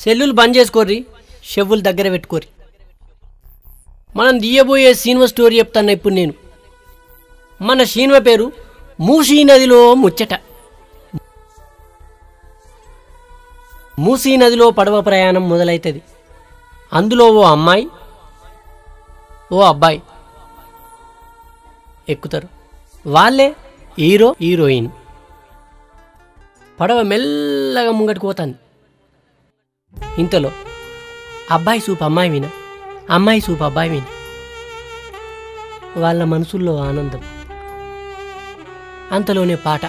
సెల్లులు బంద్ చేసుకోర్రి, చెవులు దగ్గర పెట్టుకోర్రి. మనం తీయబోయే సినిమా స్టోరీ చెప్తాను ఇప్పుడు నేను. మన సినిమా పేరు మూసీ నదిలో ముచ్చట. మూసీ నదిలో పడవ ప్రయాణం మొదలవుతుంది. అందులో ఓ అమ్మాయి ఓ అబ్బాయి ఎక్కుతారు. వాళ్ళే హీరో హీరోయిన్. పడవ మెల్లగా ముంగటికి పోతాను. ఇంతలో అబ్బాయి చూపు అమ్మాయి విన, అమ్మాయి చూపు అబ్బాయి విన. వాళ్ళ మనసుల్లో ఆనందం. అంతలోనే పాట.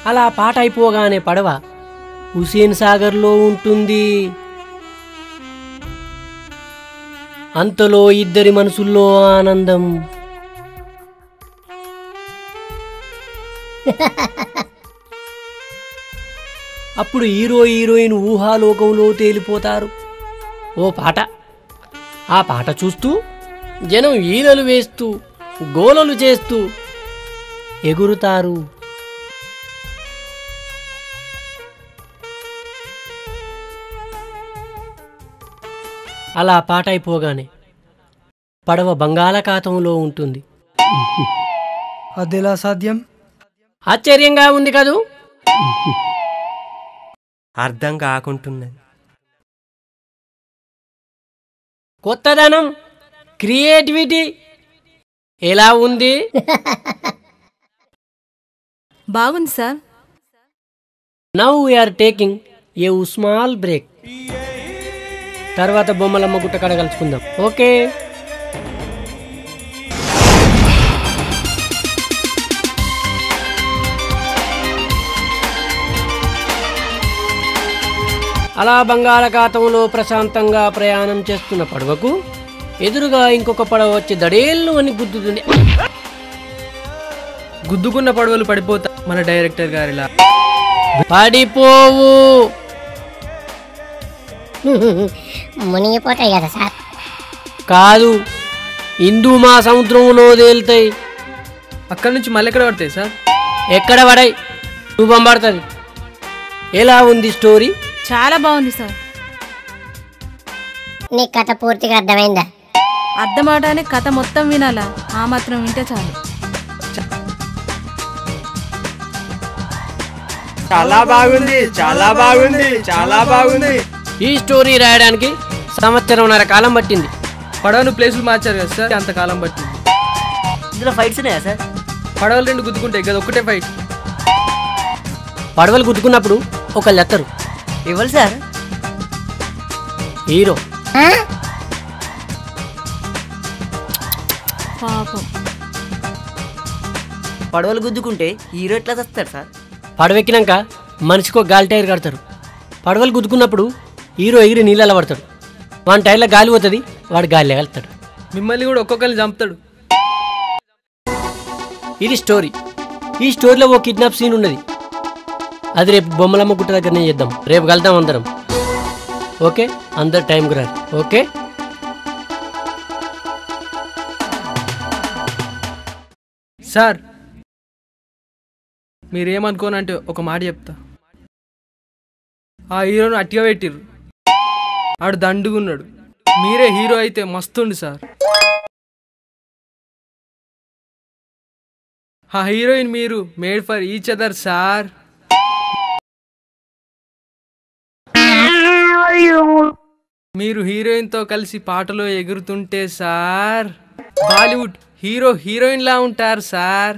అలా పాట అయిపోగానే పడవ హుసేన్ సాగర్లో ఉంటుంది. అంతలో ఇద్దరి మనసుల్లో ఆనందం. అప్పుడు హీరో హీరోయిన్ ఊహాలోకంలో తేలిపోతారు. ఓ పాట. ఆ పాట చూస్తూ జనం ఈలలు వేస్తూ గోలలు చేస్తూ ఎగురుతారు. అలా పాట అయిపోగానే పడవ బంగాళాఖాతంలో ఉంటుంది. అదెలా సాధ్యం? ఆశ్చర్యంగా ఉంది కదూ? అర్థం కాకుంటున్నది. కొత్తదనం, క్రియేటివిటీ ఎలా ఉంది? బాగుంది sir. Now we're taking a small break. తర్వాత బొమ్మలమ్మ గుట్ట కాడ కలుసుకుందాం. ఓకే. అలా బంగాళాఖాతంలో ప్రశాంతంగా ప్రయాణం చేస్తున్న పడవకు ఎదురుగా ఇంకొక పడవ వచ్చి దడేళ్ళు అని గుద్దుతుంది. గుద్దుకున్న పడవలు పడిపోతా మన డైరెక్టర్ గారిలా. పడిపోవు, మునిగిపోతాయి కదా సార్. కాదు, హిందూ మా సముద్రంలో తేలుతాయి. అక్కడి నుంచి మళ్ళీ ఎక్కడ పడతాయి సార్? ఎక్కడ పడాయి, రూపం పడుతుంది. ఎలా ఉంది స్టోరీ? చాలా బాగుంది సార్. నీ కథ పూర్తిగా అర్థమైందా? అర్థమవడానికి కథ మొత్తం వినాలా? ఆ మాత్రం వింటే చాలు. చాలా బాగుంది, చాలా బాగుంది, చాలా బాగుంది. ఈ స్టోరీ రాయడానికి సంవత్సరంన్నర కాలం పట్టింది. పడవను ప్లేసులు మార్చారు కదా సార్, అంతకాలం పట్టింది. ఇందులో ఫైట్స్ ఉన్నాయా సార్? పడవలు రెండు గుద్దుకుంటాయి కదా, ఒక్కటే ఫైట్. పడవలు గుద్దుకున్నప్పుడు ఒక లెత్తరు. ఎవరు సార్? హీరో. పాపం. పడవలు గుద్దుకుంటే హీరో ఎట్లా వస్తాడు సార్? పడవెక్కినాక మనిషికో గాలి టైర్ కడతారు. పడవలు గుద్దుకున్నప్పుడు హీరో ఎగిరి నీళ్ళలో పడతాడు. వాని టైర్లో గాలి పోతుంది, వాడు గాలిలో వెళ్తాడు. మిమ్మల్ని కూడా ఒక్కొక్కరిని చంపుతాడు. ఇది స్టోరీ. ఈ స్టోరీలో ఓ కిడ్నాప్ సీన్ ఉన్నది. అది రేపు బొమ్మలమ్మ గుట్ట దగ్గరనే చేద్దాం. రేపు కలుద్దాం అందరం. ఓకే, అందరు టైంకి రండి. ఓకే. సార్ మీరేమనుకోనంటే ఒక మాట చెప్తా. ఆ హీరోను అట్టిగా పెట్టిర్రు. ఆడు దండుగున్నాడు. మీరే హీరో అయితే మస్తుండు సార్. ఆ హీరోయిన్ మీరు made for each other sir. మీరు హీరోయిన్తో కలిసి పాటలో ఎగురుతుంటే సార్ బాలీవుడ్ హీరో హీరోయిన్ లా ఉంటారు సార్.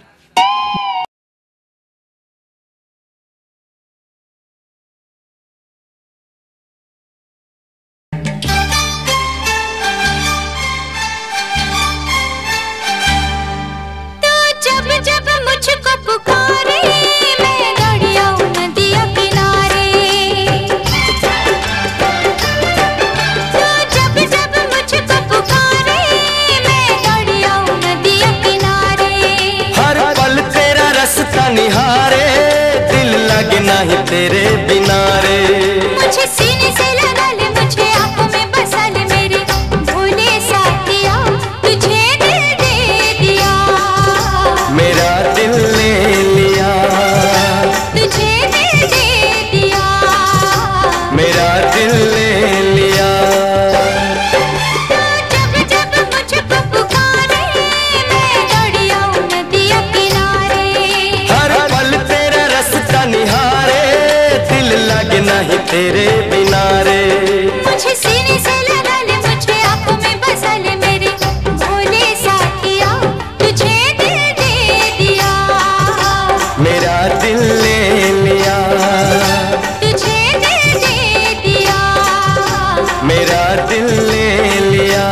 हर ले लिया।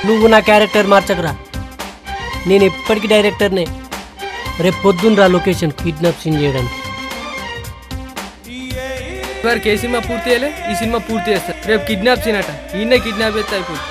నువ్వు నా క్యారెక్టర్ మార్చకురా, నేను ఎప్పటికీ డైరెక్టర్నే. రేపు పొద్దున్న రా లొకేషన్ కిడ్నాప్ సీన్ చేయడానికి. వారికి ఏ సినిమా పూర్తి చేయలే, ఈ సినిమా పూర్తి చేస్తారు. రేపు కిడ్నాప్ సీన్ అట, ఈయనే కిడ్నాప్ చేస్తే అయిపోతుంది.